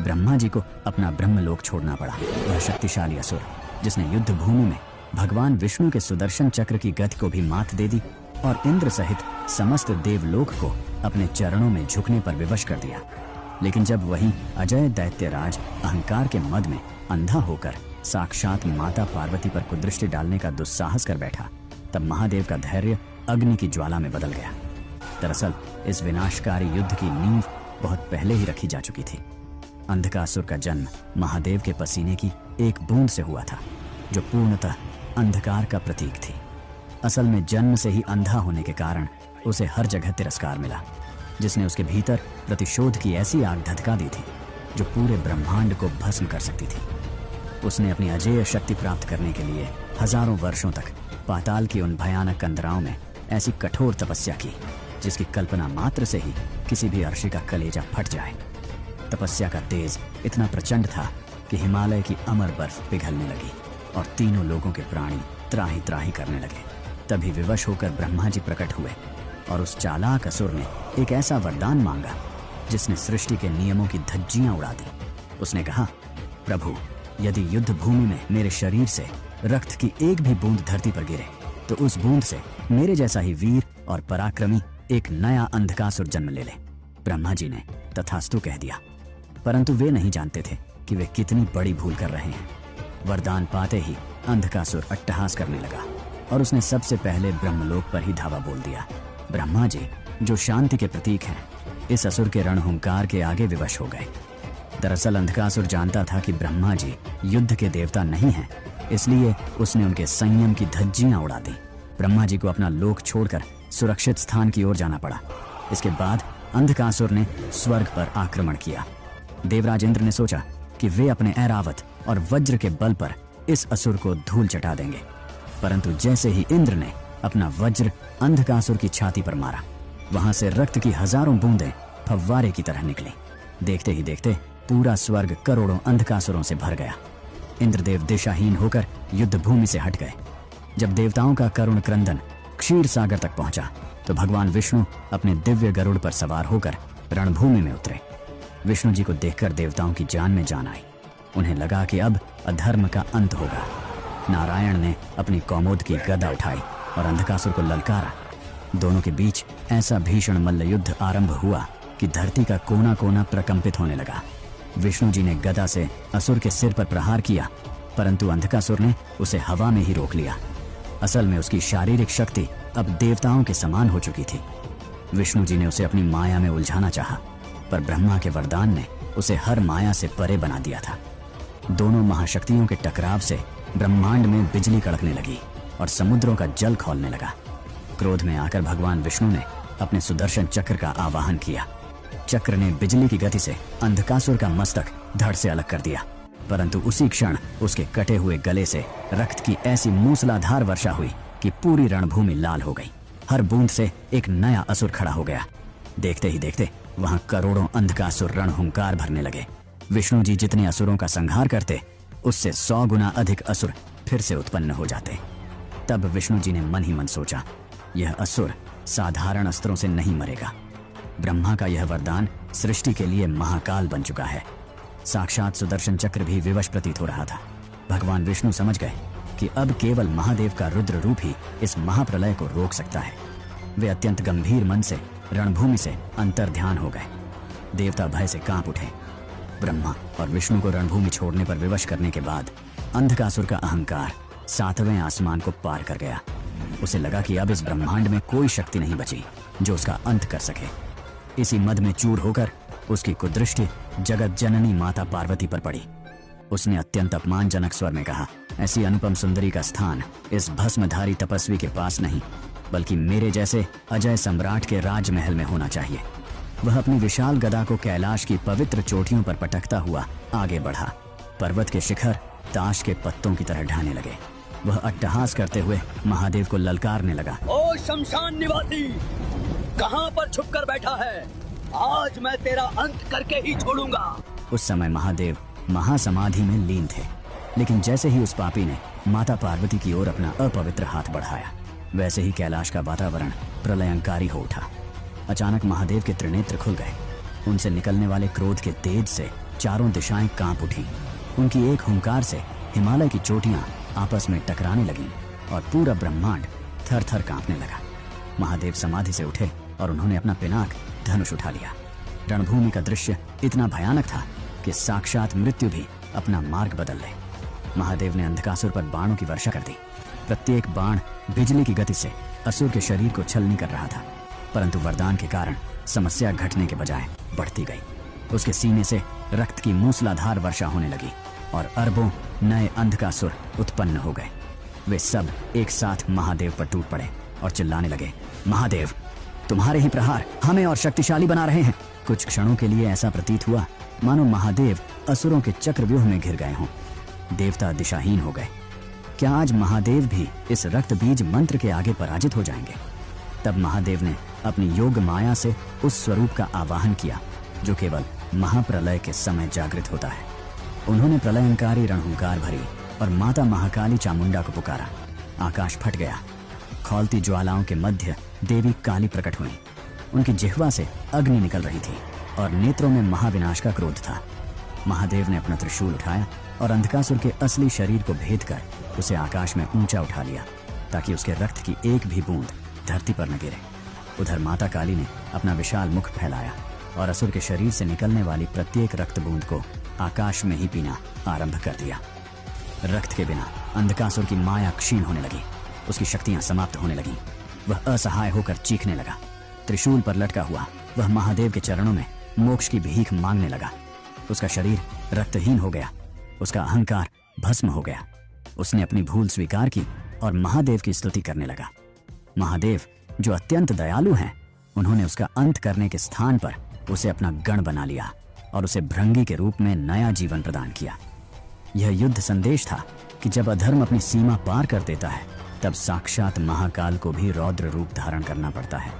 ब्रह्मा जी को अपना ब्रह्मलोक छोड़ना पड़ा। वह शक्तिशाली असुर जिसने युद्ध भूमि में भगवान विष्णु के सुदर्शन चक्र की गति को भी मात दे दी और इंद्र सहित समस्त देवलोक को अपने चरणों में झुकने पर विवश कर दिया। लेकिन जब वही अजय दैत्यराज अहंकार के मद में अंधा होकर साक्षात माता पार्वती पर कुदृष्टि डालने का दुस्साहस कर बैठा, तब महादेव का धैर्य अग्नि की ज्वाला में बदल गया। दरअसल इस विनाशकारी युद्ध की नींव बहुत पहले ही रखी जा चुकी थी। अंधकासुर का जन्म महादेव के पसीने की एक बूंद से हुआ था, जो पूर्णतः अंधकार का प्रतीक थी। असल में जन्म से ही अंधा होने के कारण उसे हर जगह तिरस्कार मिला, जिसने उसके भीतर प्रतिशोध की ऐसी आग धधका दी थी जो पूरे ब्रह्मांड को भस्म कर सकती थी। उसने अपनी अजेय शक्ति प्राप्त करने के लिए हजारों वर्षों तक पाताल की उन भयानक कंदराओं में ऐसी कठोर तपस्या की जिसकी कल्पना मात्र से ही किसी भी अर्षि का कलेजा फट जाए। तपस्या का तेज इतना प्रचंड था कि हिमालय की अमर बर्फ पिघलने लगी और तीनों लोगों के प्राणी त्राही त्राही करने लगे। तभी विवश होकर ब्रह्मा जी प्रकट हुए और उस चालाक असुर ने एक ऐसा वरदान मांगा जिसने सृष्टि के नियमों की धज्जियां उड़ा दी। उसने कहा, प्रभु, यदि युद्ध भूमि में मेरे शरीर से रक्त की एक भी बूंद धरती पर गिरे तो उस बूंद से मेरे जैसा ही वीर और पराक्रमी एक नया अंधकासुर जन्म ले ले। ब्रह्मा जी ने तथास्तु कह दिया, परंतु वे नहीं जानते थे कि वे कितनी बड़ी भूल कर रहे हैं। वरदान पाते ही अंधकासुर अट्टहास करने लगा और उसने सबसे पहले ब्रह्मलोक पर ही धावा बोल दिया। ब्रह्मा जी, जो शांति के प्रतीक हैं, इस असुर के रणहुंकार के आगे विवश हो गए। दरअसल अंधकासुर जानता था कि ब्रह्मा जी युद्ध के देवता नहीं हैं, इसलिए उसने उनके संयम की धज्जियां उड़ा दी। ब्रह्मा जी को अपना लोक छोड़कर सुरक्षित स्थान की ओर जाना पड़ा। इसके बाद अंधकासुर ने स्वर्ग पर आक्रमण किया। देवराज इंद्र ने सोचा कि वे अपने ऐरावत और वज्र के बल पर इस असुर को धूल चटा देंगे, परंतु जैसे ही इंद्र ने अपना वज्र अंधकासुर की छाती पर मारा, वहां से रक्त की हजारों बूंदें फव्वारे की तरह निकली। देखते ही देखते पूरा स्वर्ग करोड़ों अंधकासुरों से भर गया। इंद्रदेव दिशाहीन होकर युद्ध भूमि से हट गए। जब देवताओं का करुण क्रंदन क्षीर सागर तक पहुंचा तो भगवान विष्णु अपने दिव्य गरुड़ पर सवार होकर रणभूमि में उतरे। विष्णु जी को देखकर देवताओं की जान में जान आई। उन्हें लगा कि अब अधर्म का अंत होगा। नारायण ने अपनी कौमोद की गदा उठाई और अंधकासुर को ललकारा। दोनों के बीच ऐसा भीषण मल्ल युद्ध आरंभ हुआ कि धरती का कोना कोना प्रकंपित होने लगा। विष्णु जी ने गदा से असुर के सिर पर प्रहार किया, परंतु अंधकासुर ने उसे हवा में ही रोक लिया। असल में उसकी शारीरिक शक्ति अब देवताओं के समान हो चुकी थी। विष्णु जी ने उसे अपनी माया में उलझाना चाहा, पर ब्रह्मा के वरदान ने उसे हर माया से परे बना दिया था। दोनों महाशक्तियों के टकराव से ब्रह्मांड में बिजली कड़कने लगी और समुद्रों का जल खौलने लगा। क्रोध में आकर भगवान विष्णु ने अपने सुदर्शन चक्र का आवाहन किया। चक्र ने बिजली की गति से अंधकासुर का मस्तक धड़ से अलग कर दिया, परंतु उसी क्षण उसके कटे हुए गले से रक्त की ऐसी मूसलाधार वर्षा हुई कि पूरी रणभूमि लाल हो गई। हर बूंद से एक नया असुर खड़ा हो गया। देखते ही देखते वहां करोड़ों अंधकासुर रणहुंकार भरने लगे। विष्णु जी जितने असुरों का संहार करते, उससे 100 गुना अधिक असुर फिर से उत्पन्न हो जाते। तब विष्णु जी ने मन ही मन सोचा, यह असुर साधारण अस्त्रों से नहीं मरेगा। ब्रह्मा का यह वरदान सृष्टि के लिए महाकाल बन चुका है। साक्षात सुदर्शन चक्र भी विवश प्रतीत हो रहा था। भगवान विष्णु समझ गए कि अब केवल महादेव का रुद्र रूप ही इस महाप्रलय को रोक सकता है। वे अत्यंत गंभीर मन से रणभूमि से अंतर्ध्यान हो गए। देवता भय से कांप उठे। ब्रह्मा और विष्णु को रणभूमि छोड़ने पर विवश करने के बाद अंधकासुर का अहंकार 7वें आसमान को पार कर गया। उसे लगा कि अब इस ब्रह्मांड में कोई शक्ति नहीं बची जो उसका अंत कर सके। इसी मद में चूर होकर उसकी कुदृष्टि जगत जननी माता पार्वती पर पड़ी। उसने अत्यंत अपमानजनक स्वर में कहा, ऐसी अनुपम सुंदरी का स्थान इस भस्मधारी तपस्वी के पास नहीं, बल्कि मेरे जैसे अजय सम्राट के राजमहल में होना चाहिए। वह अपनी विशाल गदा को कैलाश की पवित्र चोटियों पर पटकता हुआ आगे बढ़ा। पर्वत के शिखर ताश के पत्तों की तरह ढहने लगे। वह अट्टहास करते हुए महादेव को ललकारने लगा, ओ शमशान निवासी, कहां पर छुप कर बैठा है? आज मैं तेरा अंत करके ही छोड़ूंगा। उस समय महादेव महासमाधि में लीन थे, लेकिन जैसे ही उस पापी ने माता पार्वती की ओर अपना अपवित्र हाथ बढ़ाया, वैसे ही कैलाश का वातावरण प्रलयंकारी हो उठा। अचानक महादेव के त्रिनेत्र खुल गए। उनसे निकलने वाले क्रोध के तेज से चारों दिशाएं कांप उठी। उनकी एक हुंकार से हिमालय की चोटियां आपस में टकराने लगीं और पूरा ब्रह्मांड थर थर कांपने लगा। महादेव समाधि से उठे और उन्होंने अपना पिनाक धनुष उठा लिया। रणभूमि का दृश्य इतना भयानक था कि साक्षात मृत्यु भी अपना मार्ग बदल ले। महादेव ने अंधकासुर पर बाणों की वर्षा कर दी। प्रत्येक बाण बिजली की गति से असुर के शरीर को छलनी कर रहा था, परंतु वरदान के कारण समस्या घटने के बजाय बढ़ती गई। उसके सीने से रक्त की मूसलाधार वर्षा होने लगी और अरबों नए अंधकासुर उत्पन्न हो गए। वे सब एक साथ महादेव पर टूट पड़े और चिल्लाने लगे, महादेव, तुम्हारे ही प्रहार हमें और शक्तिशाली बना रहे हैं। कुछ क्षणों के लिए ऐसा प्रतीत हुआ मानो महादेव असुरों के चक्रव्यूह में घिर गए हों। देवता दिशाहीन हो गए। क्या आज महादेव भी इस रक्त बीज मंत्र के आगे पराजित हो जाएंगे? तब महादेव ने अपनी योग माया से उस स्वरूप का आवाहन किया जो केवल महाप्रलय के समय जागृत होता है। उन्होंने प्रलयंकारी रणहुंकार भरी और माता महाकाली चामुंडा को पुकारा। आकाश फट गया। खौलती ज्वालाओं के मध्य देवी काली प्रकट हुई। उनकी जिह्वा से अग्नि निकल रही थी और नेत्रों में महाविनाश का क्रोध था। महादेव ने अपना त्रिशूल उठाया और अंधकासुर के असली शरीर को भेद कर उसे आकाश में ऊंचा उठा लिया ताकि उसके रक्त की एक भी बूंद धरती पर न गिरे। उधर माता काली ने अपना विशाल मुख फैलाया और असुर के शरीर से निकलने वाली प्रत्येक रक्त बूंद को आकाश में ही पीना आरंभ कर दिया। रक्त के बिना अंधकासुर की माया क्षीण होने लगी। उसकी शक्तियां समाप्त होने लगीं। वह असहाय होकर चीखने लगा। त्रिशूल पर लटका हुआ वह महादेव के चरणों में मोक्ष की भीख मांगने लगा। उसका शरीर रक्तहीन हो गया। उसका अहंकार भस्म हो गया। उसने अपनी भूल स्वीकार की और महादेव की स्तुति करने लगा। महादेव जो अत्यंत दयालु हैं, उन्होंने उसका अंत करने के स्थान पर उसे अपना गण बना लिया और उसे भृंगी के रूप में नया जीवन प्रदान किया। यह युद्ध संदेश था कि जब अधर्म अपनी सीमा पार कर देता है, तब साक्षात महाकाल को भी रौद्र रूप धारण करना पड़ता है।